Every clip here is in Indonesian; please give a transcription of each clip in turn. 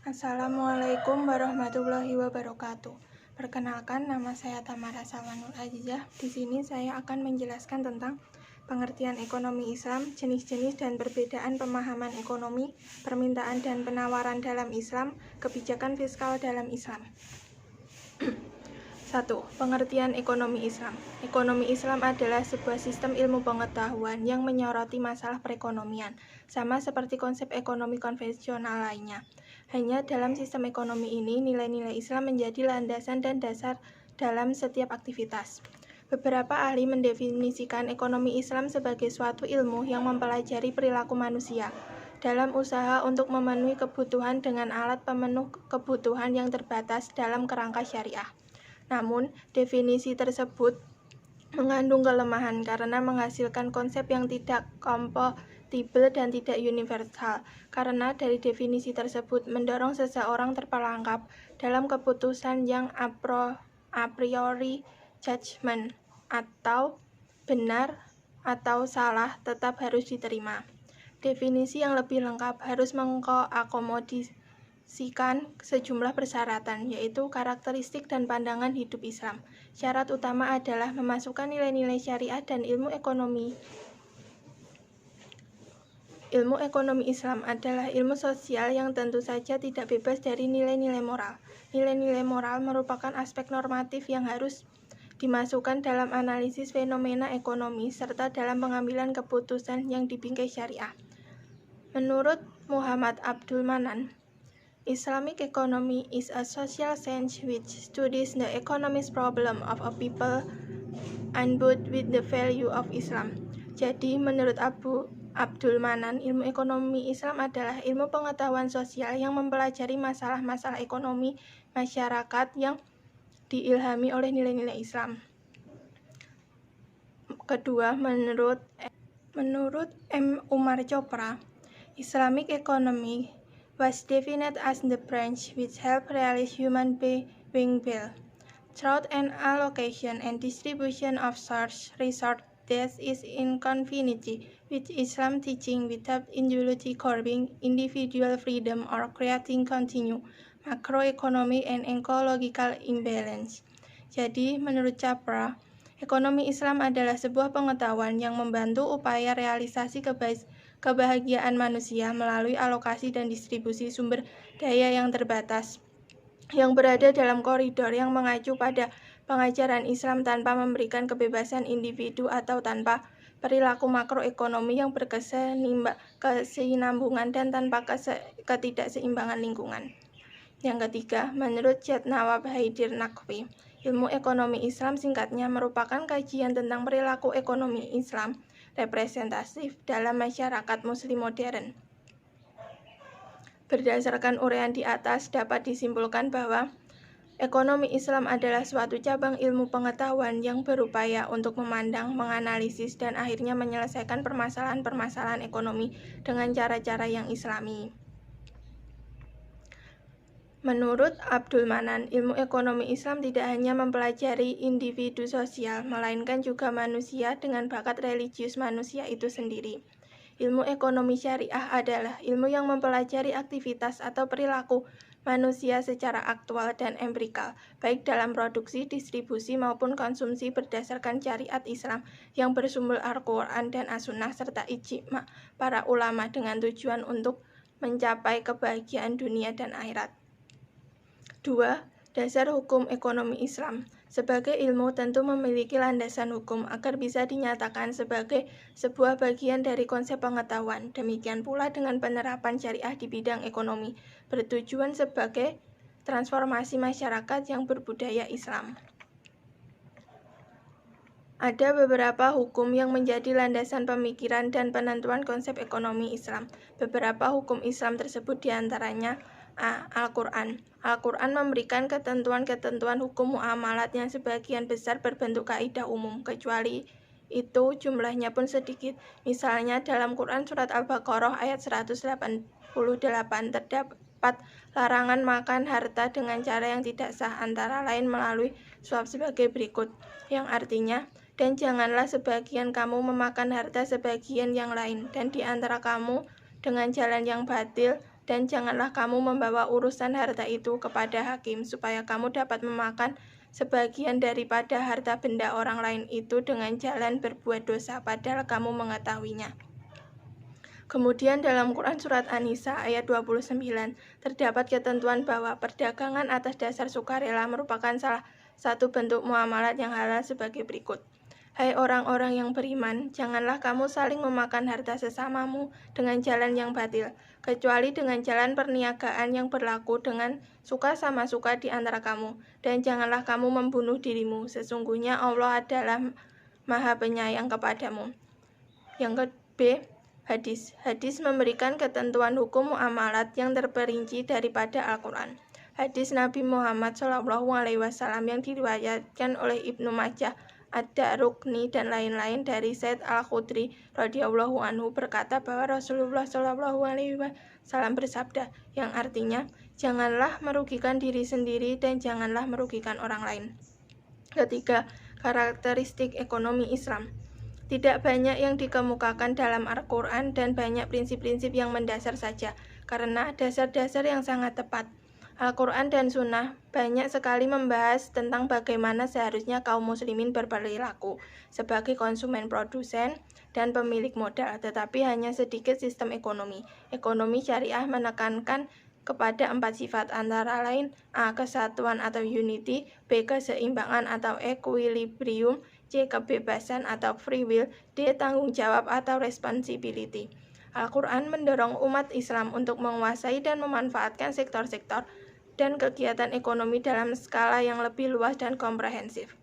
Assalamualaikum warahmatullahi wabarakatuh. Perkenalkan, nama saya Tamara Salmanul Azizah. Di sini saya akan menjelaskan tentang pengertian ekonomi Islam, jenis-jenis dan perbedaan pemahaman ekonomi, permintaan dan penawaran dalam Islam, kebijakan fiskal dalam Islam. 1. Pengertian ekonomi Islam. Ekonomi Islam adalah sebuah sistem ilmu pengetahuan yang menyoroti masalah perekonomian, sama seperti konsep ekonomi konvensional lainnya. Hanya dalam sistem ekonomi ini, nilai-nilai Islam menjadi landasan dan dasar dalam setiap aktivitas. Beberapa ahli mendefinisikan ekonomi Islam sebagai suatu ilmu yang mempelajari perilaku manusia dalam usaha untuk memenuhi kebutuhan dengan alat pemenuh kebutuhan yang terbatas dalam kerangka syariah. Namun, definisi tersebut mengandung kelemahan karena menghasilkan konsep yang tidak kompatibel dan tidak universal, karena dari definisi tersebut mendorong seseorang terperangkap dalam keputusan yang a priori judgment atau benar atau salah tetap harus diterima. Definisi yang lebih lengkap harus mengakomodasikan sejumlah persyaratan, yaitu karakteristik dan pandangan hidup Islam. Syarat utama adalah memasukkan nilai-nilai syariah dan ilmu ekonomi. Ilmu ekonomi Islam adalah ilmu sosial yang tentu saja tidak bebas dari nilai-nilai moral. Nilai-nilai moral merupakan aspek normatif yang harus dimasukkan dalam analisis fenomena ekonomi serta dalam pengambilan keputusan yang dibingkai syariah. Menurut Muhammad Abdul Manan, Islamic economy is a social science which studies the economic problem of a people and both with the value of Islam. Jadi, menurut Abdul Manan, ilmu ekonomi Islam adalah ilmu pengetahuan sosial yang mempelajari masalah-masalah ekonomi masyarakat yang diilhami oleh nilai-nilai Islam. Kedua, menurut M. Umar Chopra, Islamic economy was defined as the branch which help realize human being well through an allocation and distribution of resource that is in conformity with Islam teaching without ideology curbing individual freedom or creating continued macroeconomic and ecological imbalance. Jadi, menurut Chopra, ekonomi Islam adalah sebuah pengetahuan yang membantu upaya realisasi kebahagiaan manusia melalui alokasi dan distribusi sumber daya yang terbatas, yang berada dalam koridor yang mengacu pada pengajaran Islam tanpa memberikan kebebasan individu atau tanpa perilaku makroekonomi yang berkesinambungan dan tanpa ketidakseimbangan lingkungan. Yang ketiga, menurut Syed Nawab Haidir Naqvi, ilmu ekonomi Islam singkatnya merupakan kajian tentang perilaku ekonomi Islam representatif dalam masyarakat muslim modern. Berdasarkan uraian di atas, dapat disimpulkan bahwa ekonomi Islam adalah suatu cabang ilmu pengetahuan yang berupaya untuk memandang, menganalisis, dan akhirnya menyelesaikan permasalahan-permasalahan ekonomi dengan cara-cara yang islami. Menurut Abdul Manan, ilmu ekonomi Islam tidak hanya mempelajari individu sosial, melainkan juga manusia dengan bakat religius manusia itu sendiri. Ilmu ekonomi syariah adalah ilmu yang mempelajari aktivitas atau perilaku manusia secara aktual dan empirikal, baik dalam produksi, distribusi, maupun konsumsi berdasarkan syariat Islam yang bersumber Al-Quran dan As-Sunnah serta ijma' para ulama dengan tujuan untuk mencapai kebahagiaan dunia dan akhirat. 2. Dasar hukum ekonomi Islam. Sebagai ilmu tentu memiliki landasan hukum agar bisa dinyatakan sebagai sebuah bagian dari konsep pengetahuan. Demikian pula dengan penerapan syariah di bidang ekonomi, bertujuan sebagai transformasi masyarakat yang berbudaya Islam. Ada beberapa hukum yang menjadi landasan pemikiran dan penentuan konsep ekonomi Islam. Beberapa hukum Islam tersebut diantaranya A. Al-Quran. Al-Quran memberikan ketentuan-ketentuan hukum muamalat yang sebagian besar berbentuk kaidah umum, kecuali itu jumlahnya pun sedikit. Misalnya dalam Quran surat Al-Baqarah ayat 188 terdapat larangan makan harta dengan cara yang tidak sah, antara lain melalui suap sebagai berikut, yang artinya, dan janganlah sebagian kamu memakan harta sebagian yang lain, dan di antara kamu dengan jalan yang batil, dan janganlah kamu membawa urusan harta itu kepada hakim, supaya kamu dapat memakan sebagian daripada harta benda orang lain itu dengan jalan berbuat dosa, padahal kamu mengetahuinya. Kemudian dalam Quran Surat An-Nisa ayat 29 terdapat ketentuan bahwa perdagangan atas dasar sukarela merupakan salah satu bentuk muamalat yang halal sebagai berikut. Hai orang-orang yang beriman, janganlah kamu saling memakan harta sesamamu dengan jalan yang batil, kecuali dengan jalan perniagaan yang berlaku dengan suka sama suka di antara kamu. Dan janganlah kamu membunuh dirimu, sesungguhnya Allah adalah Maha Penyayang kepadamu. Yang ke-B, hadis. Hadis memberikan ketentuan hukum muamalat yang terperinci daripada Al-Quran. Hadis Nabi Muhammad SAW yang diriwayatkan oleh Ibnu Majah, Ad-Darukni dan lain-lain dari Said Al-Khudri radhiyallahu anhu berkata bahwa Rasulullah SAW bersabda, yang artinya, janganlah merugikan diri sendiri dan janganlah merugikan orang lain. Ketiga, karakteristik ekonomi Islam. Tidak banyak yang dikemukakan dalam Al-Quran dan banyak prinsip-prinsip yang mendasar saja, karena dasar-dasar yang sangat tepat. Al-Quran dan Sunnah banyak sekali membahas tentang bagaimana seharusnya kaum muslimin berperilaku sebagai konsumen, produsen, dan pemilik modal, tetapi hanya sedikit sistem ekonomi. Ekonomi syariah menekankan kepada 4 sifat, antara lain A. Kesatuan atau unity, B. Keseimbangan atau equilibrium, C. Kebebasan atau free will, D. Tanggung jawab atau responsibility. Al-Quran mendorong umat Islam untuk menguasai dan memanfaatkan sektor-sektor dan kegiatan ekonomi dalam skala yang lebih luas dan komprehensif.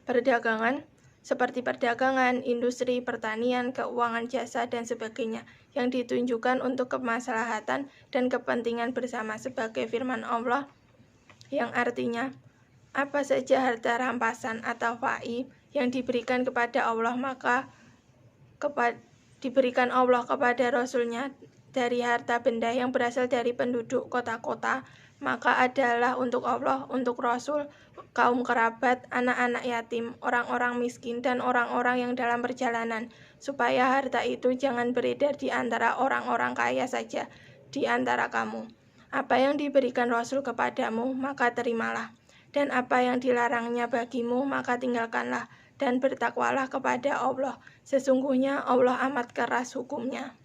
Perdagangan, seperti perdagangan, industri, pertanian, keuangan jasa, dan sebagainya, yang ditunjukkan untuk kemaslahatan dan kepentingan bersama sebagai firman Allah, yang artinya, apa saja harta rampasan atau fai yang diberikan kepada Allah, maka diberikan Allah kepada Rasul-Nya dari harta benda yang berasal dari penduduk kota-kota, maka adalah untuk Allah, untuk Rasul, kaum kerabat, anak-anak yatim, orang-orang miskin, dan orang-orang yang dalam perjalanan, supaya harta itu jangan beredar di antara orang-orang kaya saja di antara kamu. Apa yang diberikan Rasul kepadamu, maka terimalah, dan apa yang dilarangnya bagimu, maka tinggalkanlah, dan bertakwalah kepada Allah. Sesungguhnya Allah amat keras hukumnya.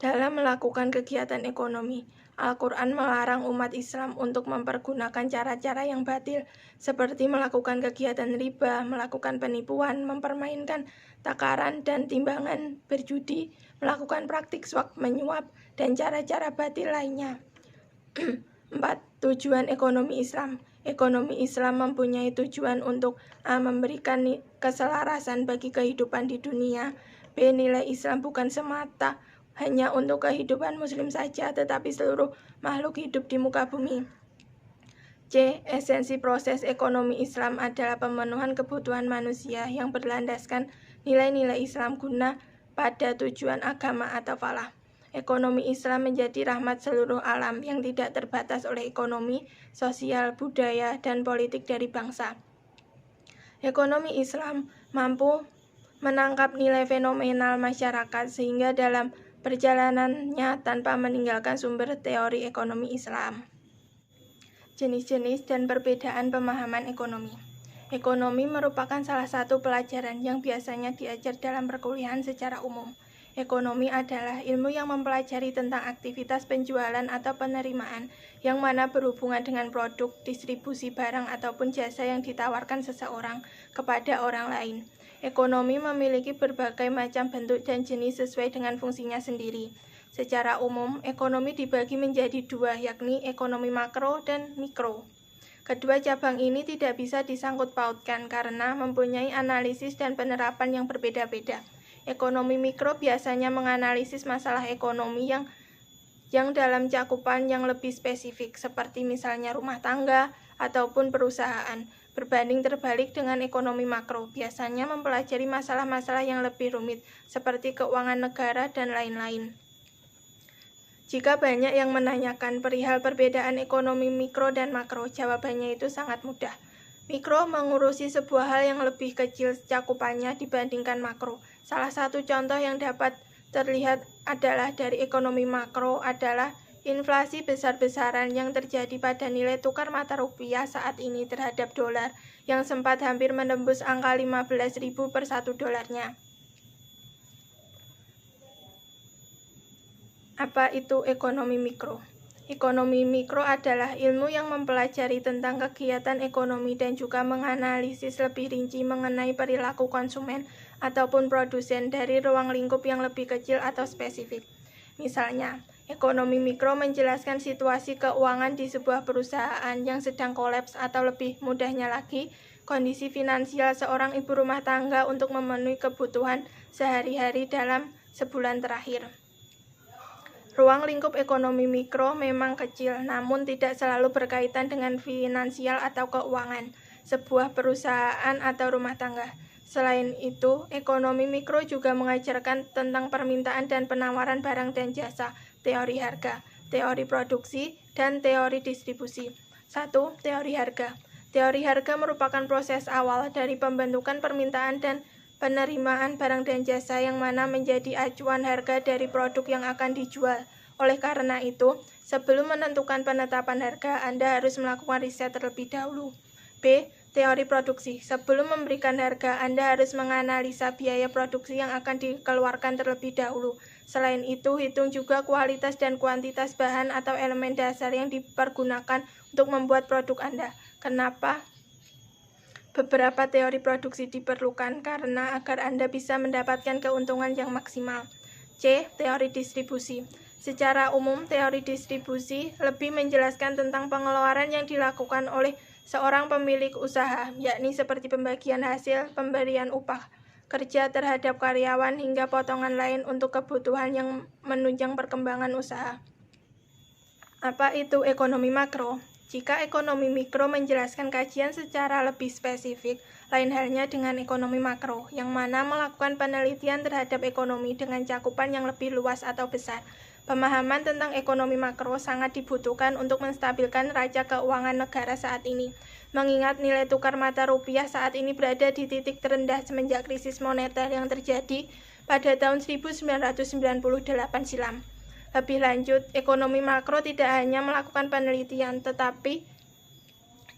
Dalam melakukan kegiatan ekonomi, Al-Quran melarang umat Islam untuk mempergunakan cara-cara yang batil, seperti melakukan kegiatan riba, melakukan penipuan, mempermainkan takaran dan timbangan, berjudi, melakukan praktik swap menyuap, dan cara-cara batil lainnya. 4. Tujuan ekonomi Islam. Ekonomi Islam mempunyai tujuan untuk A. Memberikan keselarasan bagi kehidupan di dunia, B. Nilai Islam bukan semata hanya untuk kehidupan muslim saja, tetapi seluruh makhluk hidup di muka bumi. C. Esensi proses ekonomi Islam adalah pemenuhan kebutuhan manusia yang berlandaskan nilai-nilai Islam guna pada tujuan agama atau falah. Ekonomi Islam menjadi rahmat seluruh alam yang tidak terbatas oleh ekonomi, sosial, budaya, dan politik dari bangsa. Ekonomi Islam mampu menangkap nilai fenomenal masyarakat sehingga dalam perjalanannya tanpa meninggalkan sumber teori ekonomi Islam. Jenis-jenis dan perbedaan pemahaman ekonomi. Ekonomi merupakan salah satu pelajaran yang biasanya diajar dalam perkuliahan secara umum. Ekonomi adalah ilmu yang mempelajari tentang aktivitas penjualan atau penerimaan yang mana berhubungan dengan produk, distribusi barang ataupun jasa yang ditawarkan seseorang kepada orang lain. Ekonomi memiliki berbagai macam bentuk dan jenis sesuai dengan fungsinya sendiri. Secara umum, ekonomi dibagi menjadi 2, yakni ekonomi makro dan mikro. Kedua cabang ini tidak bisa disangkut pautkan karena mempunyai analisis dan penerapan yang berbeda-beda. Ekonomi mikro biasanya menganalisis masalah ekonomi yang dalam cakupan yang lebih spesifik, seperti misalnya rumah tangga ataupun perusahaan. Berbanding terbalik dengan ekonomi makro, biasanya mempelajari masalah-masalah yang lebih rumit, seperti keuangan negara dan lain-lain. Jika banyak yang menanyakan perihal perbedaan ekonomi mikro dan makro, jawabannya itu sangat mudah. Mikro mengurusi sebuah hal yang lebih kecil cakupannya dibandingkan makro. Salah satu contoh yang dapat terlihat adalah dari ekonomi makro adalah inflasi besar-besaran yang terjadi pada nilai tukar mata rupiah saat ini terhadap dolar yang sempat hampir menembus angka 15.000 per 1 dolarnya. Apa itu ekonomi mikro? Ekonomi mikro adalah ilmu yang mempelajari tentang kegiatan ekonomi dan juga menganalisis lebih rinci mengenai perilaku konsumen ataupun produsen dari ruang lingkup yang lebih kecil atau spesifik. Misalnya, ekonomi mikro menjelaskan situasi keuangan di sebuah perusahaan yang sedang kolaps atau lebih mudahnya lagi, kondisi finansial seorang ibu rumah tangga untuk memenuhi kebutuhan sehari-hari dalam sebulan terakhir. Ruang lingkup ekonomi mikro memang kecil, namun tidak selalu berkaitan dengan finansial atau keuangan sebuah perusahaan atau rumah tangga. Selain itu, ekonomi mikro juga mengajarkan tentang permintaan dan penawaran barang dan jasa, teori harga, teori produksi, dan teori distribusi. 1. Teori harga. Teori harga merupakan proses awal dari pembentukan permintaan dan penerimaan barang dan jasa yang mana menjadi acuan harga dari produk yang akan dijual. Oleh karena itu, sebelum menentukan penetapan harga, Anda harus melakukan riset terlebih dahulu. B. Teori produksi. Sebelum memberikan harga, Anda harus menganalisa biaya produksi yang akan dikeluarkan terlebih dahulu. Selain itu, hitung juga kualitas dan kuantitas bahan atau elemen dasar yang dipergunakan untuk membuat produk Anda. Kenapa? Beberapa teori produksi diperlukan karena agar Anda bisa mendapatkan keuntungan yang maksimal. C. Teori distribusi. Secara umum, teori distribusi lebih menjelaskan tentang pengeluaran yang dilakukan oleh seorang pemilik usaha, yakni seperti pembagian hasil, pemberian upah kerja terhadap karyawan, hingga potongan lain untuk kebutuhan yang menunjang perkembangan usaha. Apa itu ekonomi makro? Jika ekonomi mikro menjelaskan kajian secara lebih spesifik, lain halnya dengan ekonomi makro, yang mana melakukan penelitian terhadap ekonomi dengan cakupan yang lebih luas atau besar. Pemahaman tentang ekonomi makro sangat dibutuhkan untuk menstabilkan raca keuangan negara saat ini, mengingat nilai tukar mata rupiah saat ini berada di titik terendah semenjak krisis moneter yang terjadi pada tahun 1998 silam. Lebih lanjut, ekonomi makro tidak hanya melakukan penelitian, tetapi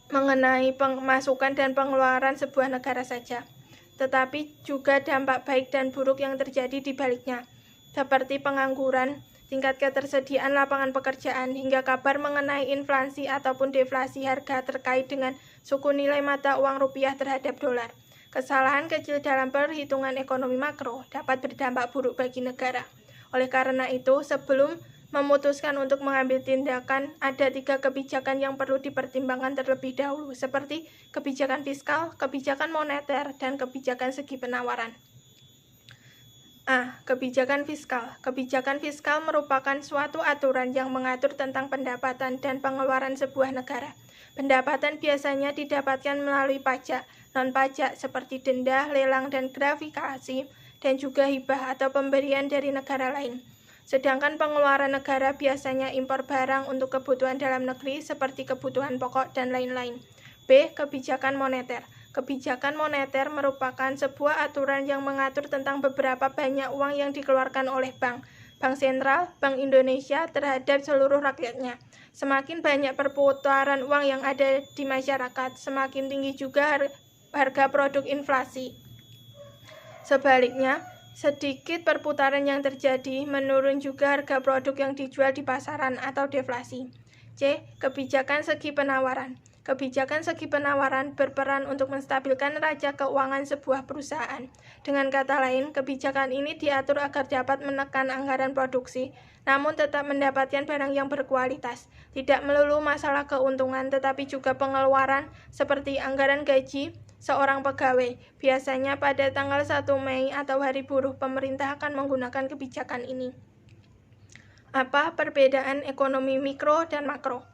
mengenai pemasukan dan pengeluaran sebuah negara saja, tetapi juga dampak baik dan buruk yang terjadi di baliknya, seperti pengangguran, tingkat ketersediaan lapangan pekerjaan, hingga kabar mengenai inflasi ataupun deflasi harga terkait dengan suku nilai mata uang rupiah terhadap dolar. Kesalahan kecil dalam perhitungan ekonomi makro dapat berdampak buruk bagi negara. Oleh karena itu, sebelum memutuskan untuk mengambil tindakan, ada 3 kebijakan yang perlu dipertimbangkan terlebih dahulu, seperti kebijakan fiskal, kebijakan moneter, dan kebijakan segi penawaran. A. Kebijakan fiskal. Kebijakan fiskal merupakan suatu aturan yang mengatur tentang pendapatan dan pengeluaran sebuah negara. Pendapatan biasanya didapatkan melalui pajak, non-pajak seperti denda, lelang, dan gratifikasi, dan juga hibah atau pemberian dari negara lain. Sedangkan pengeluaran negara biasanya impor barang untuk kebutuhan dalam negeri seperti kebutuhan pokok dan lain-lain. B. Kebijakan moneter. Kebijakan moneter merupakan sebuah aturan yang mengatur tentang beberapa banyak uang yang dikeluarkan oleh bank sentral, Bank Indonesia terhadap seluruh rakyatnya. Semakin banyak perputaran uang yang ada di masyarakat, semakin tinggi juga harga produk inflasi. Sebaliknya, sedikit perputaran yang terjadi, menurun juga harga produk yang dijual di pasaran atau deflasi. C. Kebijakan segi penawaran. Kebijakan segi penawaran berperan untuk menstabilkan raca keuangan sebuah perusahaan. Dengan kata lain, kebijakan ini diatur agar dapat menekan anggaran produksi, namun tetap mendapatkan barang yang berkualitas. Tidak melulu masalah keuntungan, tetapi juga pengeluaran seperti anggaran gaji seorang pegawai. Biasanya pada tanggal 1 Mei atau Hari Buruh, pemerintah akan menggunakan kebijakan ini. Apa perbedaan ekonomi mikro dan makro?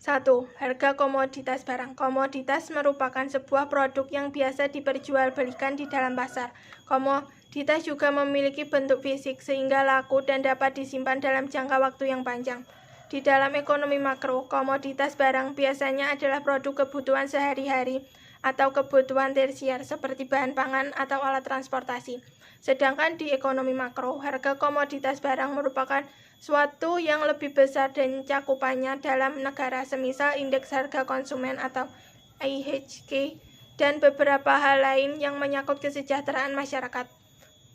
1. Harga komoditas barang. Komoditas merupakan sebuah produk yang biasa diperjualbelikan di dalam pasar. Komoditas juga memiliki bentuk fisik sehingga laku dan dapat disimpan dalam jangka waktu yang panjang. Di dalam ekonomi makro, komoditas barang biasanya adalah produk kebutuhan sehari-hari atau kebutuhan tersier seperti bahan pangan atau alat transportasi. Sedangkan di ekonomi makro, harga komoditas barang merupakan suatu yang lebih besar dan cakupannya dalam negara, semisal indeks harga konsumen atau IHK, dan beberapa hal lain yang menyangkut kesejahteraan masyarakat.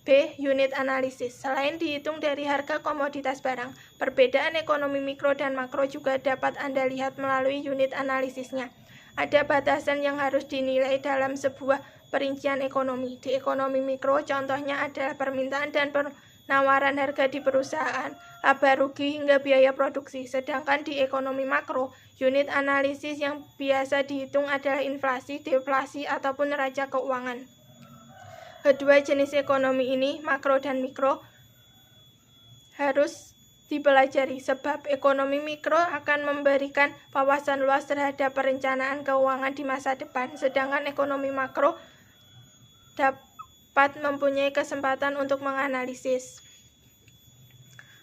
B. Unit analisis. Selain dihitung dari harga komoditas barang, perbedaan ekonomi mikro dan makro juga dapat Anda lihat melalui unit analisisnya. Ada batasan yang harus dinilai dalam sebuah perincian ekonomi. Di ekonomi mikro, contohnya adalah permintaan dan penawaran harga di perusahaan, laba rugi hingga biaya produksi. Sedangkan di ekonomi makro, unit analisis yang biasa dihitung adalah inflasi, deflasi, ataupun neraca keuangan. Kedua jenis ekonomi ini, makro dan mikro, harus dipelajari sebab ekonomi mikro akan memberikan wawasan luas terhadap perencanaan keuangan di masa depan, sedangkan ekonomi makro dapat mempunyai kesempatan untuk menganalisis.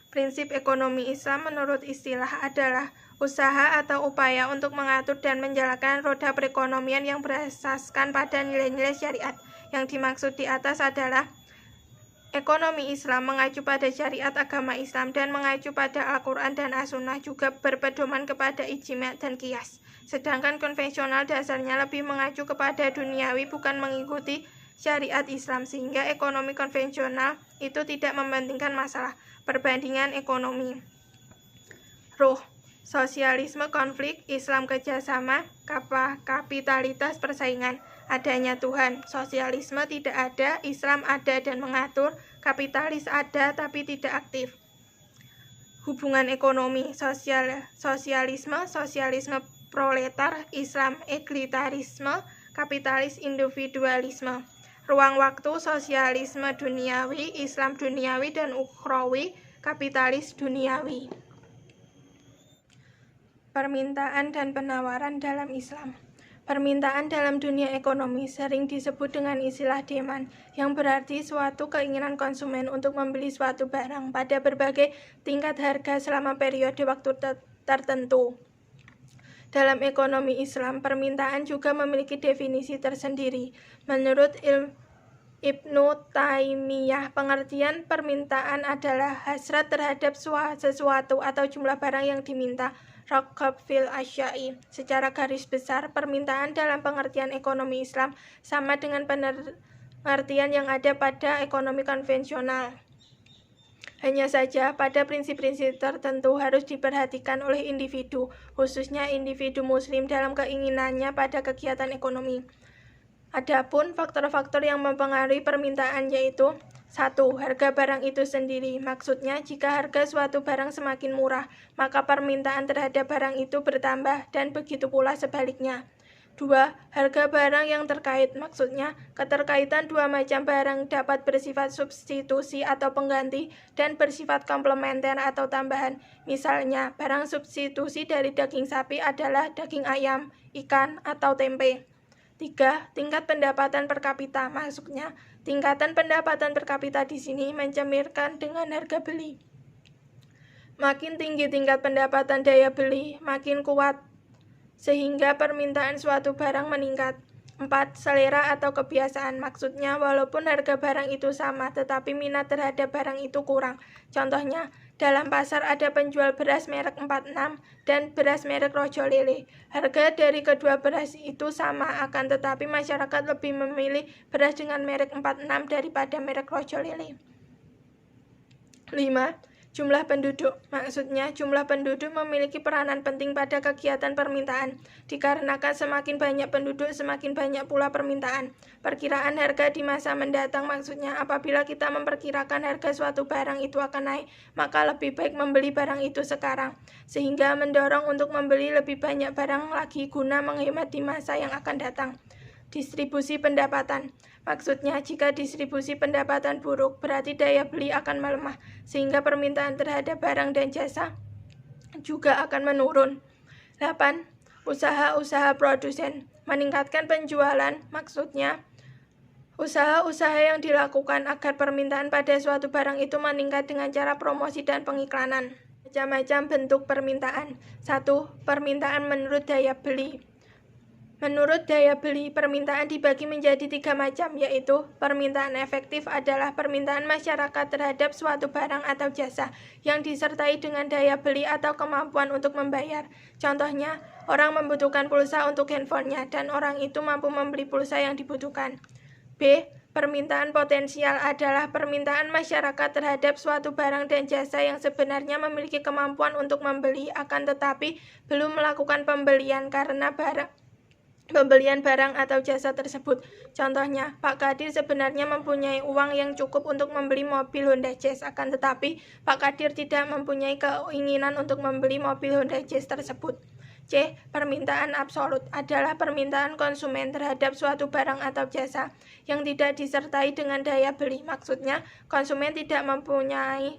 Prinsip ekonomi Islam menurut istilah adalah usaha atau upaya untuk mengatur dan menjalankan roda perekonomian yang berasaskan pada nilai-nilai syariat. Yang dimaksud di atas adalah ekonomi Islam mengacu pada syariat agama Islam dan mengacu pada Al-Quran dan As-Sunnah, juga berpedoman kepada ijma' dan qiyas. Sedangkan konvensional dasarnya lebih mengacu kepada duniawi, bukan mengikuti syariat Islam, sehingga ekonomi konvensional itu tidak mementingkan masalah perbandingan ekonomi. Ruh, sosialisme konflik, Islam kerjasama, kapitalitas persaingan. Adanya Tuhan, sosialisme tidak ada, Islam ada dan mengatur, kapitalis ada tapi tidak aktif. Hubungan ekonomi, sosialisme proletar, Islam egalitarisme, kapitalis individualisme. Ruang waktu, sosialisme duniawi, Islam duniawi dan ukhrawi, kapitalis duniawi. Permintaan dan penawaran dalam Islam. Permintaan dalam dunia ekonomi sering disebut dengan istilah demand, yang berarti suatu keinginan konsumen untuk membeli suatu barang pada berbagai tingkat harga selama periode waktu tertentu. Dalam ekonomi Islam, permintaan juga memiliki definisi tersendiri. Menurut Ibnu Taimiyah, pengertian permintaan adalah hasrat terhadap sesuatu atau jumlah barang yang diminta. Raghab fil asya'i. Secara garis besar, permintaan dalam pengertian ekonomi Islam sama dengan pengertian yang ada pada ekonomi konvensional. Hanya saja, pada prinsip-prinsip tertentu harus diperhatikan oleh individu, khususnya individu muslim dalam keinginannya pada kegiatan ekonomi. Adapun faktor-faktor yang mempengaruhi permintaan yaitu: 1. Harga barang itu sendiri. Maksudnya, jika harga suatu barang semakin murah, maka permintaan terhadap barang itu bertambah, dan begitu pula sebaliknya. 2. Harga barang yang terkait. Maksudnya, keterkaitan dua macam barang dapat bersifat substitusi atau pengganti dan bersifat komplementer atau tambahan. Misalnya, barang substitusi dari daging sapi adalah daging ayam, ikan, atau tempe. 3. Tingkat pendapatan per kapita. Maksudnya, tingkatan pendapatan per kapita di sini mencerminkan dengan harga beli. Makin tinggi tingkat pendapatan daya beli, makin kuat, sehingga permintaan suatu barang meningkat. 4. Selera atau kebiasaan. Maksudnya, walaupun harga barang itu sama, tetapi minat terhadap barang itu kurang. Contohnya, dalam pasar ada penjual beras merek 46 dan beras merek Rojo Lele. Harga dari kedua beras itu sama, akan tetapi masyarakat lebih memilih beras dengan merek 46 daripada merek Rojo Lele. 5. Jumlah penduduk. Maksudnya, jumlah penduduk memiliki peranan penting pada kegiatan permintaan. Dikarenakan semakin banyak penduduk, semakin banyak pula permintaan. Perkiraan harga di masa mendatang. Maksudnya, apabila kita memperkirakan harga suatu barang itu akan naik, maka lebih baik membeli barang itu sekarang, sehingga mendorong untuk membeli lebih banyak barang lagi guna menghemat di masa yang akan datang. Distribusi pendapatan. Maksudnya, jika distribusi pendapatan buruk, berarti daya beli akan melemah, sehingga permintaan terhadap barang dan jasa juga akan menurun. 8. Usaha-usaha produsen. Meningkatkan penjualan. Maksudnya, usaha-usaha yang dilakukan agar permintaan pada suatu barang itu meningkat dengan cara promosi dan pengiklanan. Macam-macam bentuk permintaan. 1. Permintaan menurut daya beli. Menurut daya beli, permintaan dibagi menjadi 3 macam, yaitu permintaan efektif adalah permintaan masyarakat terhadap suatu barang atau jasa yang disertai dengan daya beli atau kemampuan untuk membayar. Contohnya, orang membutuhkan pulsa untuk handphonenya dan orang itu mampu membeli pulsa yang dibutuhkan. B. Permintaan potensial adalah permintaan masyarakat terhadap suatu barang dan jasa yang sebenarnya memiliki kemampuan untuk membeli, akan tetapi belum melakukan pembelian karena pembelian barang atau jasa tersebut. Contohnya, Pak Kadir sebenarnya mempunyai uang yang cukup untuk membeli mobil Honda Jazz, akan tetapi Pak Kadir tidak mempunyai keinginan untuk membeli mobil Honda Jazz tersebut. C. Permintaan absolut adalah permintaan konsumen terhadap suatu barang atau jasa yang tidak disertai dengan daya beli. Maksudnya, konsumen tidak mempunyai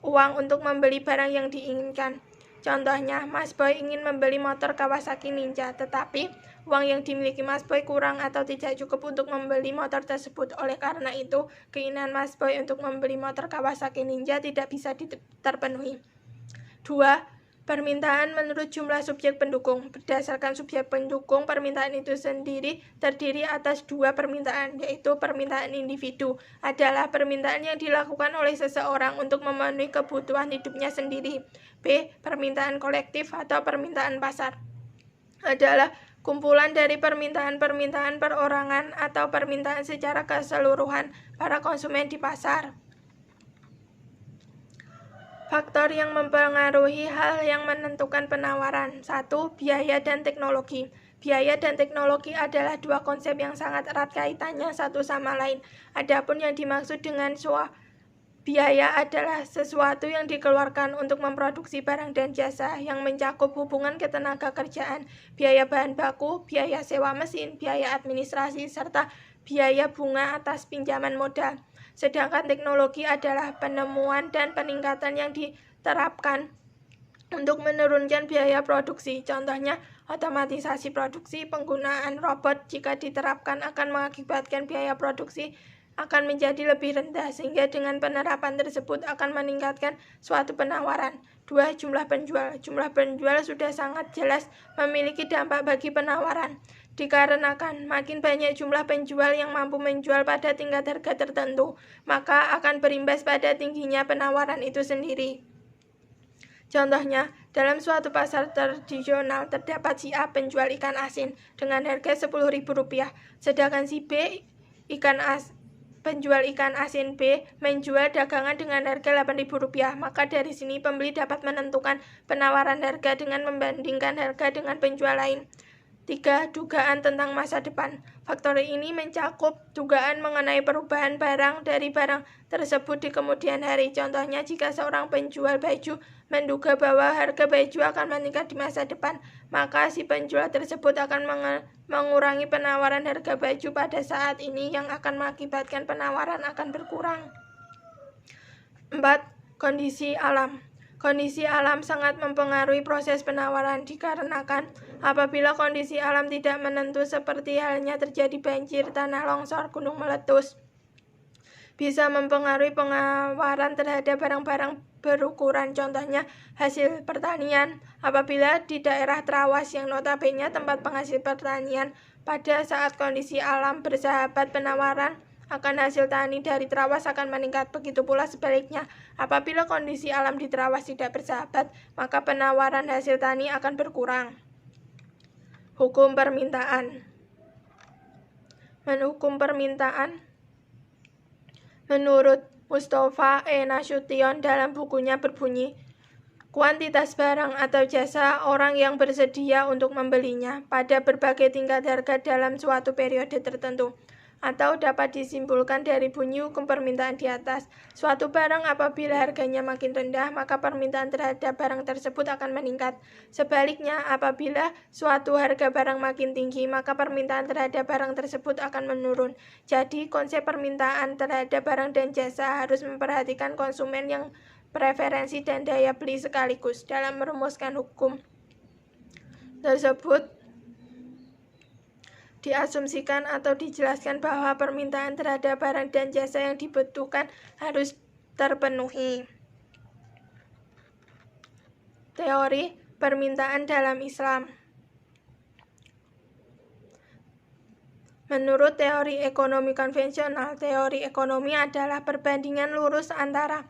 uang untuk membeli barang yang diinginkan. Contohnya, Mas Boy ingin membeli motor Kawasaki Ninja, tetapi uang yang dimiliki Mas Boy kurang atau tidak cukup untuk membeli motor tersebut. Oleh karena itu, keinginan Mas Boy untuk membeli motor Kawasaki Ninja tidak bisa terpenuhi. 2. Permintaan menurut jumlah subjek pendukung. Berdasarkan subjek pendukung, permintaan itu sendiri terdiri atas 2 permintaan, yaitu permintaan individu adalah permintaan yang dilakukan oleh seseorang untuk memenuhi kebutuhan hidupnya sendiri. B. Permintaan kolektif atau permintaan pasar adalah kumpulan dari permintaan-permintaan perorangan atau permintaan secara keseluruhan para konsumen di pasar. Faktor yang mempengaruhi hal yang menentukan penawaran. 1. Biaya dan teknologi. Biaya dan teknologi adalah 2 konsep yang sangat erat kaitannya satu sama lain. Adapun yang dimaksud dengan biaya adalah sesuatu yang dikeluarkan untuk memproduksi barang dan jasa yang mencakup hubungan ketenaga kerjaan, biaya bahan baku, biaya sewa mesin, biaya administrasi, serta biaya bunga atas pinjaman modal. Sedangkan teknologi adalah penemuan dan peningkatan yang diterapkan untuk menurunkan biaya produksi. Contohnya, otomatisasi produksi, penggunaan robot jika diterapkan akan mengakibatkan biaya produksi akan menjadi lebih rendah, sehingga dengan penerapan tersebut akan meningkatkan suatu penawaran. 2. Jumlah penjual. Jumlah penjual sudah sangat jelas memiliki dampak bagi penawaran, dikarenakan makin banyak jumlah penjual yang mampu menjual pada tingkat harga tertentu, maka akan berimbas pada tingginya penawaran itu sendiri. Contohnya, dalam suatu pasar tradisional terdapat si A penjual ikan asin dengan harga Rp10.000, sedangkan si B penjual ikan asin B menjual dagangan dengan harga Rp8.000, maka dari sini pembeli dapat menentukan penawaran harga dengan membandingkan harga dengan penjual lain. 3. Dugaan tentang masa depan. Faktor ini mencakup dugaan mengenai perubahan barang dari barang tersebut di kemudian hari. Contohnya, jika seorang penjual baju menduga bahwa harga baju akan meningkat di masa depan, maka si penjual tersebut akan mengurangi penawaran harga baju pada saat ini yang akan mengakibatkan penawaran akan berkurang. 4. Kondisi alam. Kondisi alam sangat mempengaruhi proses penawaran, dikarenakan apabila kondisi alam tidak menentu seperti halnya terjadi banjir, tanah longsor, gunung meletus, bisa mempengaruhi penawaran terhadap barang-barang berukuran. Contohnya, hasil pertanian. Apabila di daerah terawas yang notabene tempat penghasil pertanian, pada saat kondisi alam bersahabat, penawaran akan hasil tani dari terawas akan meningkat. Begitu pula sebaliknya, apabila kondisi alam di terawas tidak bersahabat, maka penawaran hasil tani akan berkurang. Hukum permintaan. Hukum permintaan menurut Mustafa E. Nasution dalam bukunya berbunyi, kuantitas barang atau jasa orang yang bersedia untuk membelinya pada berbagai tingkat harga dalam suatu periode tertentu. Atau dapat disimpulkan dari bunyi hukum permintaan di atas, suatu barang apabila harganya makin rendah, maka permintaan terhadap barang tersebut akan meningkat. Sebaliknya, apabila suatu harga barang makin tinggi, maka permintaan terhadap barang tersebut akan menurun. Jadi, konsep permintaan terhadap barang dan jasa harus memperhatikan konsumen yang preferensi dan daya beli sekaligus. Dalam merumuskan hukum tersebut, diasumsikan atau dijelaskan bahwa permintaan terhadap barang dan jasa yang dibutuhkan harus terpenuhi. Teori permintaan dalam Islam. Menurut teori ekonomi konvensional, teori ekonomi adalah perbandingan lurus antara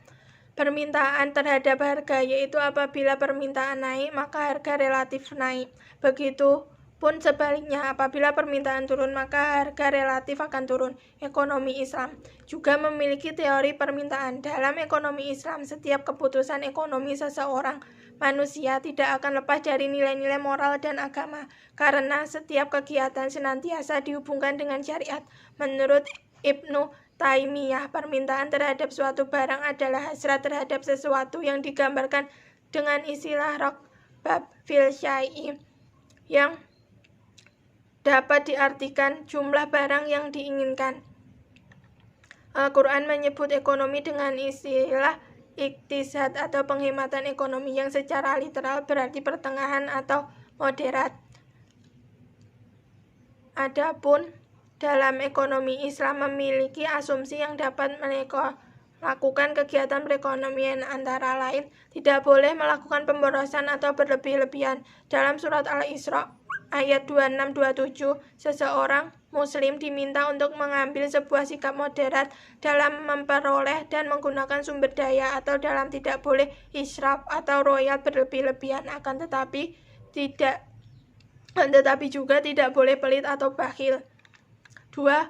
permintaan terhadap harga, yaitu apabila permintaan naik, maka harga relatif naik. Begitupun sebaliknya, apabila permintaan turun, maka harga relatif akan turun. Ekonomi Islam juga memiliki teori permintaan. Dalam ekonomi Islam, setiap keputusan ekonomi seseorang manusia tidak akan lepas dari nilai-nilai moral dan agama, karena setiap kegiatan senantiasa dihubungkan dengan syariat. Menurut Ibnu Taimiyah, permintaan terhadap suatu barang adalah hasrat terhadap sesuatu yang digambarkan dengan istilah raghbah fil syai'i, yang dapat diartikan jumlah barang yang diinginkan. Al-Quran menyebut ekonomi dengan istilah iktisad atau penghematan ekonomi, yang secara literal berarti pertengahan atau moderat. Adapun dalam ekonomi Islam memiliki asumsi yang dapat melakukan kegiatan perekonomian, antara lain tidak boleh melakukan pemborosan atau berlebih-lebihan. Dalam surat Al-Isra ayat 26-27, seseorang Muslim diminta untuk mengambil sebuah sikap moderat dalam memperoleh dan menggunakan sumber daya, atau dalam tidak boleh israf atau royal berlebih-lebihan, akan tetapi juga tidak boleh pelit atau bakhil. 2.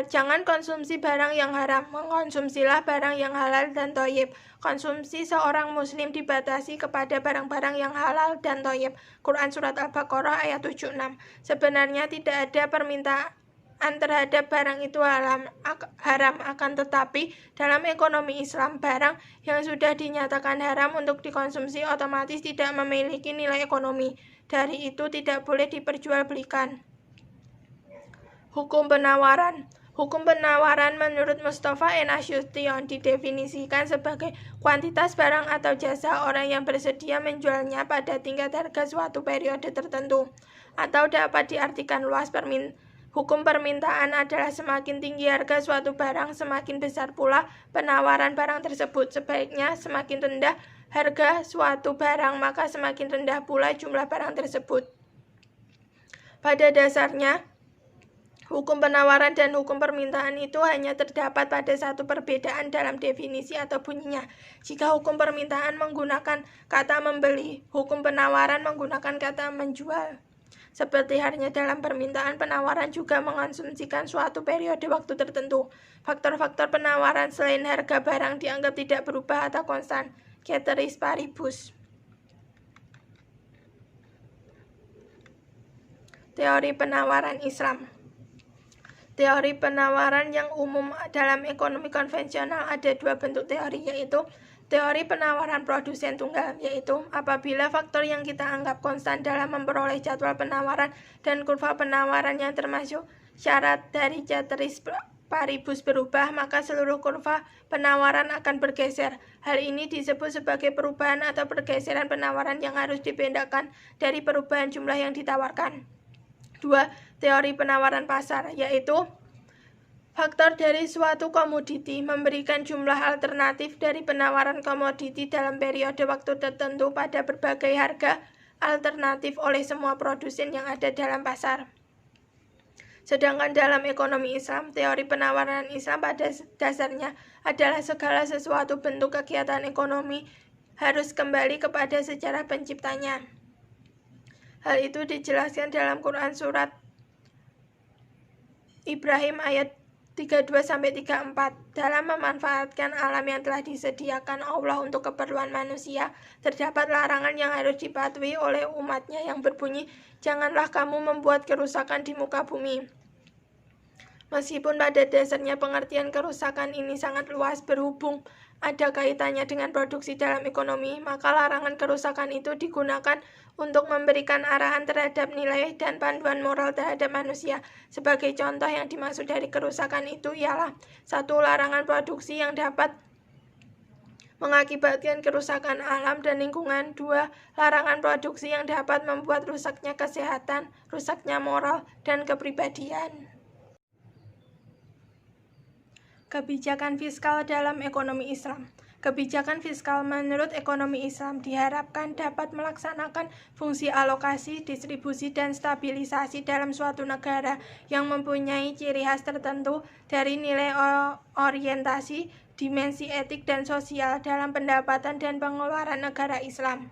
Jangan konsumsi barang yang haram, mengkonsumsilah barang yang halal dan thayyib. Konsumsi seorang muslim dibatasi kepada barang-barang yang halal dan thayyib. Quran Surat Al-Baqarah ayat 76. Sebenarnya tidak ada permintaan terhadap barang itu haram, akan tetapi dalam ekonomi Islam, barang yang sudah dinyatakan haram untuk dikonsumsi otomatis tidak memiliki nilai ekonomi. Dari itu tidak boleh diperjualbelikan. Hukum penawaran. Hukum penawaran menurut Mustafa N. Nasution didefinisikan sebagai kuantitas barang atau jasa orang yang bersedia menjualnya pada tingkat harga suatu periode tertentu, atau dapat diartikan luas. Hukum permintaan adalah semakin tinggi harga suatu barang, semakin besar pula penawaran barang tersebut. Sebaiknya semakin rendah harga suatu barang, maka semakin rendah pula jumlah barang tersebut. Pada dasarnya, hukum penawaran dan hukum permintaan itu hanya terdapat pada satu perbedaan dalam definisi atau bunyinya. Jika hukum permintaan menggunakan kata membeli, hukum penawaran menggunakan kata menjual. Seperti halnya dalam permintaan, penawaran juga mengasumsikan suatu periode waktu tertentu. Faktor-faktor penawaran selain harga barang dianggap tidak berubah atau konstan. Ceteris paribus. Teori penawaran Islam. Teori penawaran yang umum dalam ekonomi konvensional ada dua bentuk teori, yaitu teori penawaran produsen tunggal, yaitu apabila faktor yang kita anggap konstan dalam memperoleh jadwal penawaran dan kurva penawaran yang termasuk syarat dari ceteris paribus berubah, maka seluruh kurva penawaran akan bergeser. Hal ini disebut sebagai perubahan atau pergeseran penawaran yang harus dibedakan dari perubahan jumlah yang ditawarkan. 2. Teori penawaran pasar, yaitu faktor dari suatu komoditi memberikan jumlah alternatif dari penawaran komoditi dalam periode waktu tertentu pada berbagai harga alternatif oleh semua produsen yang ada dalam pasar. Sedangkan dalam ekonomi Islam, teori penawaran Islam pada dasarnya adalah segala sesuatu bentuk kegiatan ekonomi harus kembali kepada sejarah penciptanya. Hal itu dijelaskan dalam Quran Surat Ibrahim ayat 32-34. Dalam memanfaatkan alam yang telah disediakan Allah untuk keperluan manusia, terdapat larangan yang harus dipatuhi oleh umatnya yang berbunyi, janganlah kamu membuat kerusakan di muka bumi. Meskipun pada dasarnya pengertian kerusakan ini sangat luas berhubung ada kaitannya dengan produksi dalam ekonomi, maka larangan kerusakan itu digunakan untuk memberikan arahan terhadap nilai dan panduan moral terhadap manusia. Sebagai contoh yang dimaksud dari kerusakan itu ialah 1. Larangan produksi yang dapat mengakibatkan kerusakan alam dan lingkungan. 2. Larangan produksi yang dapat membuat rusaknya kesehatan, rusaknya moral, dan kepribadian. Kebijakan fiskal dalam ekonomi Islam. Kebijakan fiskal menurut ekonomi Islam diharapkan dapat melaksanakan fungsi alokasi, distribusi, dan stabilisasi dalam suatu negara yang mempunyai ciri khas tertentu dari nilai orientasi, dimensi etik dan sosial dalam pendapatan dan pengeluaran negara Islam.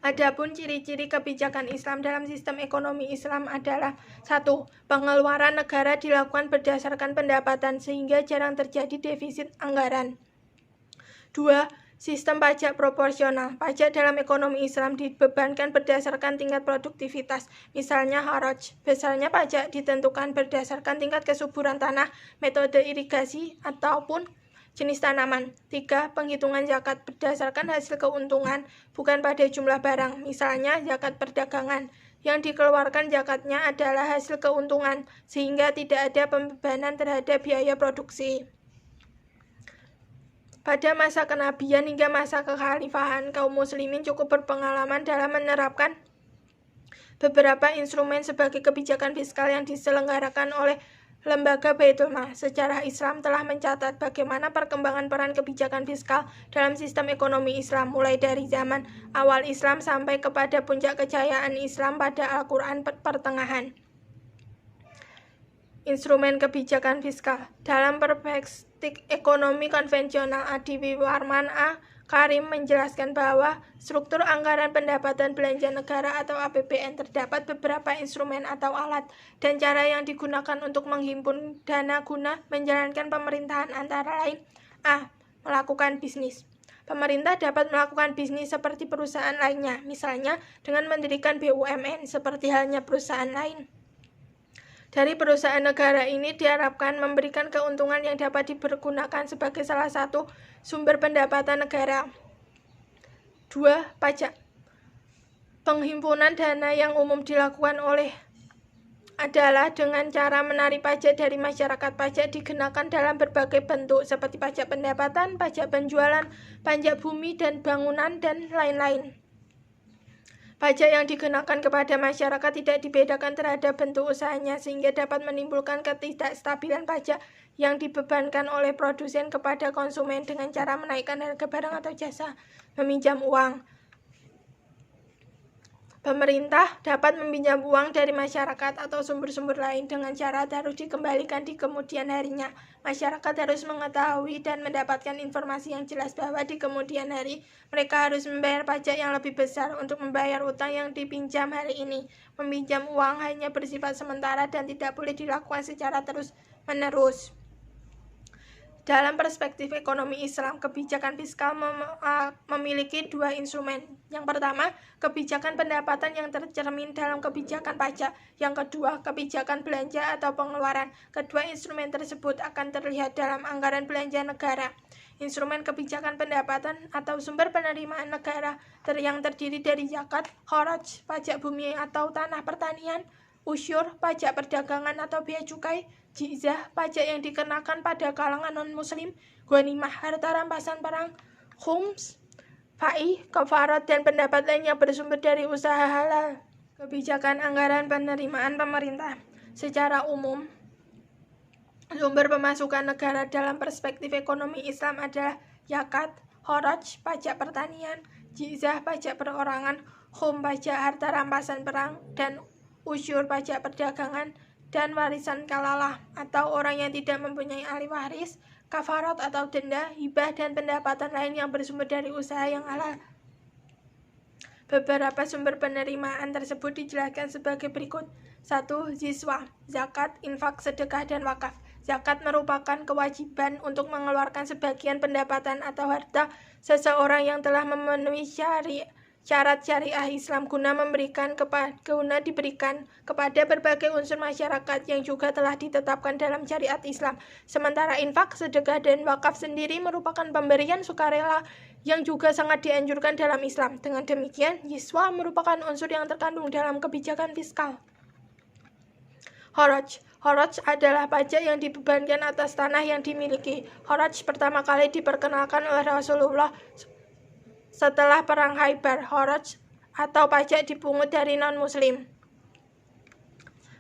Adapun ciri-ciri kebijakan Islam dalam sistem ekonomi Islam adalah 1. Pengeluaran negara dilakukan berdasarkan pendapatan sehingga jarang terjadi defisit anggaran. 2. Sistem pajak proporsional. Pajak dalam ekonomi Islam dibebankan berdasarkan tingkat produktivitas. Misalnya haraj. Besarnya pajak ditentukan berdasarkan tingkat kesuburan tanah, metode irigasi, ataupun jenis tanaman. 3. Penghitungan zakat berdasarkan hasil keuntungan, bukan pada jumlah barang. Misalnya zakat perdagangan. Yang dikeluarkan zakatnya adalah hasil keuntungan, sehingga tidak ada pembebanan terhadap biaya produksi. Pada masa kenabian hingga masa kekhalifahan, kaum muslimin cukup berpengalaman dalam menerapkan beberapa instrumen sebagai kebijakan fiskal yang diselenggarakan oleh Lembaga Baitul Mal. Sejarah Islam telah mencatat bagaimana perkembangan peran kebijakan fiskal dalam sistem ekonomi Islam mulai dari zaman awal Islam sampai kepada puncak kejayaan Islam pada Al-Quran pertengahan. Instrumen kebijakan fiskal dalam perspektif ekonomi konvensional. Adi Warman A. Karim menjelaskan bahwa struktur anggaran pendapatan belanja negara atau APBN terdapat beberapa instrumen atau alat dan cara yang digunakan untuk menghimpun dana guna menjalankan pemerintahan, antara lain A. Melakukan bisnis. Pemerintah dapat melakukan bisnis seperti perusahaan lainnya, misalnya dengan mendirikan BUMN seperti halnya perusahaan lain. Dari perusahaan negara ini diharapkan memberikan keuntungan yang dapat dipergunakan sebagai salah satu sumber pendapatan negara. 2. Pajak. Penghimpunan dana yang umum dilakukan adalah dengan cara menarik pajak dari masyarakat. Pajak dikenakan dalam berbagai bentuk seperti pajak pendapatan, pajak penjualan, pajak bumi dan bangunan, dan lain-lain. Pajak yang dikenakan kepada masyarakat tidak dibedakan terhadap bentuk usahanya, sehingga dapat menimbulkan ketidakstabilan pajak yang dibebankan oleh produsen kepada konsumen dengan cara menaikkan harga barang atau jasa. Meminjam uang. Pemerintah dapat meminjam uang dari masyarakat atau sumber-sumber lain dengan syarat harus dikembalikan di kemudian harinya. Masyarakat harus mengetahui dan mendapatkan informasi yang jelas bahwa di kemudian hari mereka harus membayar pajak yang lebih besar untuk membayar utang yang dipinjam hari ini. Meminjam uang hanya bersifat sementara dan tidak boleh dilakukan secara terus-menerus. Dalam perspektif ekonomi Islam, kebijakan fiskal memiliki 2 instrumen. Yang pertama, kebijakan pendapatan yang tercermin dalam kebijakan pajak. Yang kedua, kebijakan belanja atau pengeluaran. Kedua instrumen tersebut akan terlihat dalam anggaran belanja negara. Instrumen kebijakan pendapatan atau sumber penerimaan negara yang terdiri dari zakat, kharaj, pajak bumi atau tanah pertanian, usyur, pajak perdagangan atau bea cukai, jizah, pajak yang dikenakan pada kalangan non-muslim, ghanimah, harta rampasan perang, khums, fai, kafarat, dan pendapat lainnya bersumber dari usaha halal. Kebijakan anggaran penerimaan pemerintah. Secara umum, sumber pemasukan negara dalam perspektif ekonomi Islam adalah zakat, kharaj, pajak pertanian, jizah, pajak perorangan, khum, pajak harta rampasan perang, dan usyur, pajak perdagangan, dan warisan kalalah atau orang yang tidak mempunyai ahli waris, kafarat atau denda, hibah, dan pendapatan lain yang bersumber dari usaha yang halal. Beberapa sumber penerimaan tersebut dijelaskan sebagai berikut. 1. Ziswa, zakat, infak, sedekah, dan wakaf. Zakat merupakan kewajiban untuk mengeluarkan sebagian pendapatan atau harta seseorang yang telah memenuhi syarat syariah Islam guna diberikan kepada berbagai unsur masyarakat yang juga telah ditetapkan dalam syariat Islam. Sementara infak, sedekah, dan wakaf sendiri merupakan pemberian sukarela yang juga sangat dianjurkan dalam Islam. Dengan demikian, yiswa merupakan unsur yang terkandung dalam kebijakan fiskal. Kharaj. Kharaj adalah pajak yang dibebankan atas tanah yang dimiliki. Kharaj pertama kali diperkenalkan oleh Rasulullah setelah perang Khaybar. Kharaj atau pajak dipungut dari non-muslim.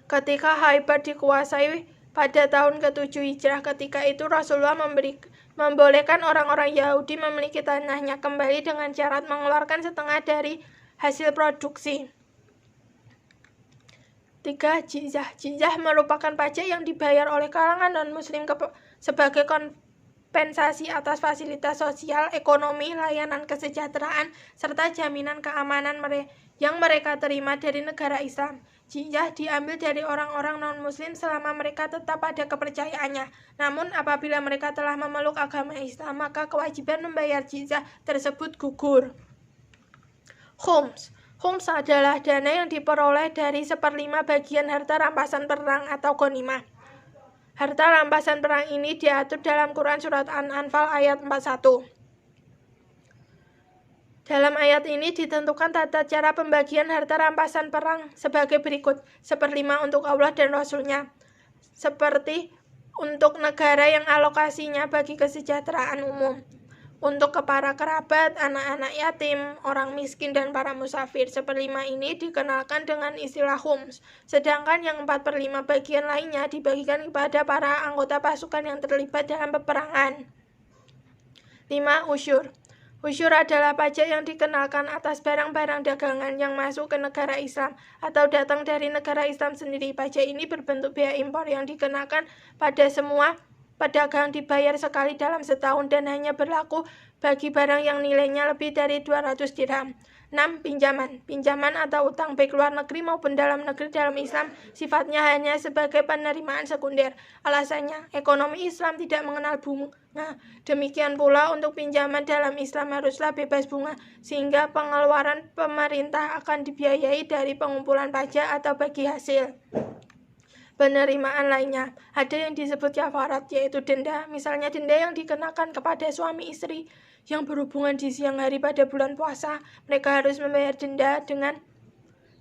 Ketika Khaybar dikuasai pada tahun ke-7 Hijrah, ketika itu Rasulullah membolehkan orang-orang Yahudi memiliki tanahnya kembali dengan syarat mengeluarkan setengah dari hasil produksi. 3. Jizyah. Jizyah merupakan pajak yang dibayar oleh kalangan non-muslim sebagai kompensasi atas fasilitas sosial, ekonomi, layanan kesejahteraan, serta jaminan keamanan yang mereka terima dari negara Islam. Jizyah diambil dari orang-orang non-muslim selama mereka tetap pada kepercayaannya. Namun apabila mereka telah memeluk agama Islam, maka kewajiban membayar jizyah tersebut gugur. Khums. Khums adalah dana yang diperoleh dari 1/5 bagian harta rampasan perang atau ghanimah. Harta rampasan perang ini diatur dalam Quran Surat An-Anfal ayat 41. Dalam ayat ini ditentukan tata cara pembagian harta rampasan perang sebagai berikut: 1/5 untuk Allah dan Rasul-Nya, seperti untuk negara yang alokasinya bagi kesejahteraan umum, untuk para kerabat, anak-anak yatim, orang miskin, dan para musafir. 1/5 ini dikenalkan dengan istilah khums, sedangkan yang 4/5 bagian lainnya dibagikan kepada para anggota pasukan yang terlibat dalam peperangan. 5. Usyur. Usyur adalah pajak yang dikenakan atas barang-barang dagangan yang masuk ke negara Islam atau datang dari negara Islam sendiri. Pajak ini berbentuk bea impor yang dikenakan pada semua pedagang, dibayar sekali dalam setahun dan hanya berlaku bagi barang yang nilainya lebih dari 200 dirham. 6. Pinjaman. Pinjaman atau utang baik luar negeri maupun dalam negeri dalam Islam sifatnya hanya sebagai penerimaan sekunder. Alasannya, ekonomi Islam tidak mengenal bunga. Demikian pula untuk pinjaman dalam Islam haruslah bebas bunga, sehingga pengeluaran pemerintah akan dibiayai dari pengumpulan pajak atau bagi hasil. Penerimaan lainnya ada yang disebut kafarat, yaitu denda. Misalnya denda yang dikenakan kepada suami istri yang berhubungan di siang hari pada bulan puasa. Mereka harus membayar denda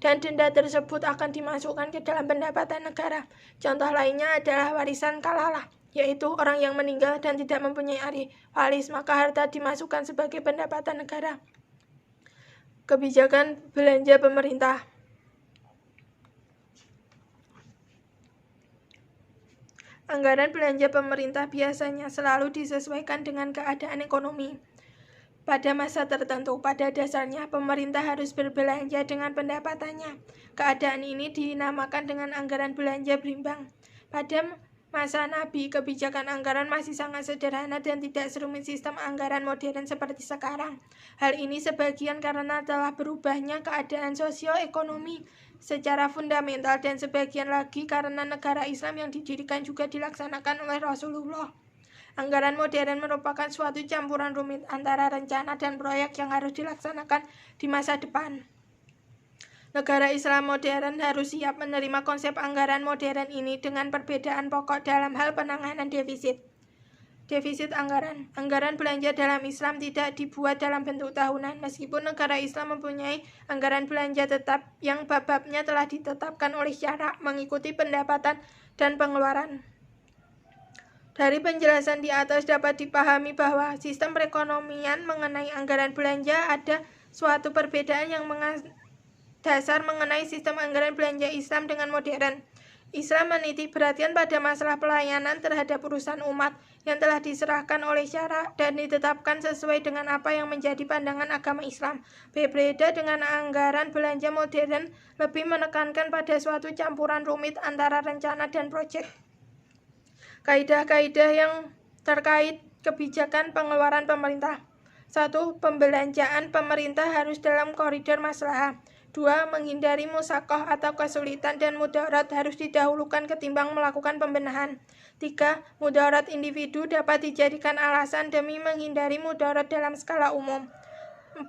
dan denda tersebut akan dimasukkan ke dalam pendapatan negara. Contoh lainnya adalah warisan kalalah, yaitu orang yang meninggal dan tidak mempunyai ahli waris, maka harta dimasukkan sebagai pendapatan negara. Kebijakan belanja pemerintah. Anggaran belanja pemerintah biasanya selalu disesuaikan dengan keadaan ekonomi pada masa tertentu. Pada dasarnya, pemerintah harus berbelanja dengan pendapatannya. Keadaan ini dinamakan dengan anggaran belanja berimbang. Pada masa Nabi, kebijakan anggaran masih sangat sederhana dan tidak serumit sistem anggaran modern seperti sekarang. Hal ini sebagian karena telah berubahnya keadaan sosioekonomi secara fundamental dan sebagian lagi karena negara Islam yang didirikan juga dilaksanakan oleh Rasulullah. Anggaran modern merupakan suatu campuran rumit antara rencana dan proyek yang harus dilaksanakan di masa depan. Negara Islam modern harus siap menerima konsep anggaran modern ini dengan perbedaan pokok dalam hal penanganan defisit. Defisit anggaran. Anggaran belanja dalam Islam tidak dibuat dalam bentuk tahunan, meskipun negara Islam mempunyai anggaran belanja tetap yang bab-babnya telah ditetapkan oleh syara mengikuti pendapatan dan pengeluaran. Dari penjelasan di atas dapat dipahami bahwa sistem perekonomian mengenai anggaran belanja ada suatu perbedaan yang dasar mengenai sistem anggaran belanja Islam dengan modern. Islam menitik perhatian pada masalah pelayanan terhadap urusan umat yang telah diserahkan oleh syara dan ditetapkan sesuai dengan apa yang menjadi pandangan agama Islam. Berbeda dengan anggaran belanja modern, lebih menekankan pada suatu campuran rumit antara rencana dan proyek. Kaidah-kaidah yang terkait kebijakan pengeluaran pemerintah. 1. Pembelanjaan pemerintah harus dalam koridor maslahah. 2. Menghindari musakoh atau kesulitan dan mudarat harus didahulukan ketimbang melakukan pembenahan. 3. Mudarat individu dapat dijadikan alasan demi menghindari mudarat dalam skala umum. 4.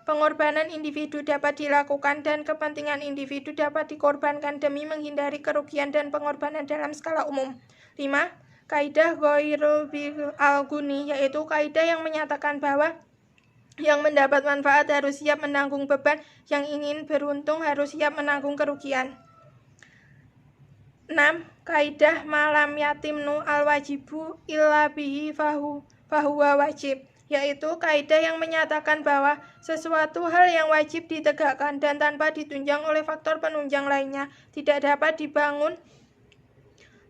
Pengorbanan individu dapat dilakukan dan kepentingan individu dapat dikorbankan demi menghindari kerugian dan pengorbanan dalam skala umum. 5. Kaidah ghairul al-ghuni, yaitu kaidah yang menyatakan bahwa yang mendapat manfaat harus siap menanggung beban, yang ingin beruntung harus siap menanggung kerugian. 6. Kaidah malam yatimnu al-wajibu illa bihi fahuwa wajib, yaitu kaidah yang menyatakan bahwa sesuatu hal yang wajib ditegakkan dan tanpa ditunjang oleh faktor penunjang lainnya tidak dapat dibangun,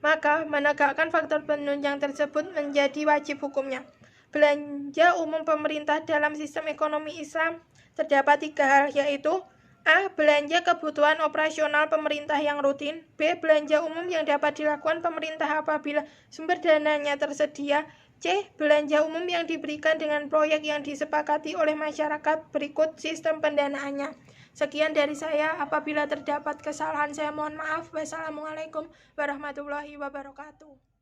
maka menegakkan faktor penunjang tersebut menjadi wajib hukumnya. belanja umum pemerintah dalam sistem ekonomi Islam terdapat 3 hal, yaitu A. Belanja kebutuhan operasional pemerintah yang rutin. B. Belanja umum yang dapat dilakukan pemerintah apabila sumber dananya tersedia. C. Belanja umum yang diberikan dengan proyek yang disepakati oleh masyarakat. Berikut sistem pendanaannya. Sekian dari saya. Apabila terdapat kesalahan, saya mohon maaf. Wassalamualaikum warahmatullahi wabarakatuh.